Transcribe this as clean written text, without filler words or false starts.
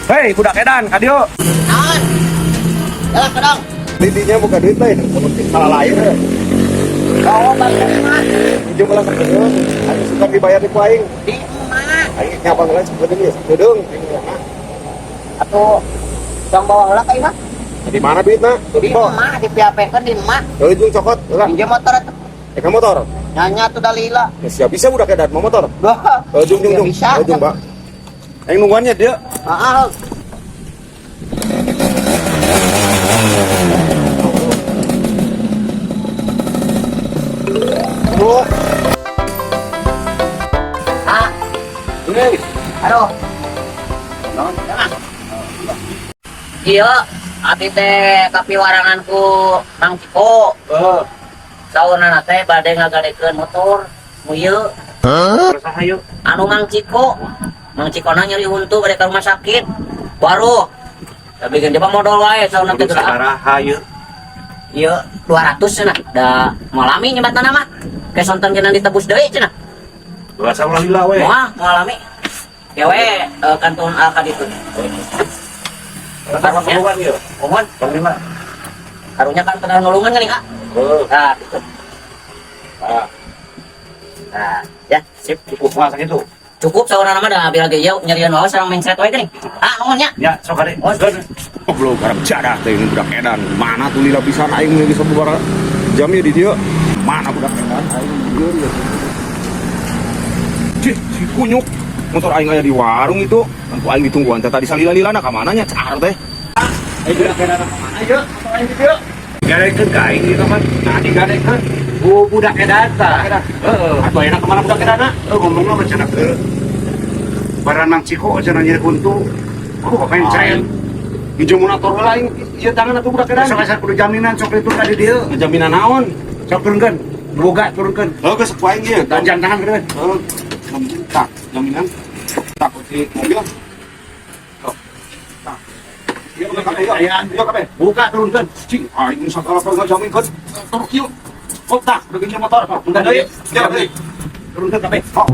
Hei, budak edan, kadio. Naon? Jalan ke dong. Didinya bukan duit lain, seperti salah lain. Bawa bantuan mah. Ujung malah kedeng, ayo suka dibayar di paing. Di emak. Ayo nyapa ngelain sekedeng ya, sekedeng. Atau yang bawa heula ka imah. Di mana duitnya? Di emak, di PHP-keun di emak. Ujung cokot, enggak? Pinjam motor atuh. Eka motor. Nanya tuh dalila. Ya, siap bisa budak edan, mau motor. Wah. Ujung, Ya bisa. ujung, Mbak. Yang nungguannya dia. Heeh. Bu. Ah, Ini. aduh. Jangan. Iya, abdi teh kapiwaranganku Mang Ciko. Saunana teh bade ngagadekeun motor. Muyeun. Rasahayu. Anu Mang Ciko na nyeri huntu bade ka rumah sakit baru tapi kan coba modal wae sauna teh geus Rahayu. ieu 200 cenah da malami nyebatna mah ke sonten kena ditebus deui cenah Rasa lila we. moal malami kewe kanton ka ditu karunya mohon karunya kan tengah nulungan kan Kak nah gitu nah ya sip Cukup masa gitu. cukup saudara nama dah biar lagi jauh nyarian wae sareng mencret wae geuning. Ah, nuhunnya. Ya, sok ade. Oh, Belum garap jadah teh ini budak edan. Mana tuh lila pisan aing geus sabubara jam ya di dieu. Mana budak edan aing di dieu. Cih, si kunyuk. Motor aing aya di warung itu. Tentu aing ditungguan teh tadi salila-lilana ka mananya car teh. Aing budak edan ka mana ieu? Motor aing di dieu. Gadekeun ka aing ieu mah. Nah, digadekeun. Bu budak edan tah. Heeh, atuh enak kemana budak edan? Ngomongnya macam apa? Baranang Ciko cenah nyeri kuntu. Aku kok pengen ceren. Hijau motor lain ieu tangan atuh budak edan. Salah kudu jaminan sok itu tadi dia. Jaminan naon? Sok turunkeun. Boga turunkeun. Oh, geus poe ieu. Dan jangan gede. Tak, jaminan. Tak di mobil. Oh. Tak. Iya, kape. Buka turunkeun. Cing, aing sakala ka ngajaminkeun. Turuk ieu. Oh, tak, bagi motor. Enggak deui. Ya, deui. Turunkeun kabeh. Oh.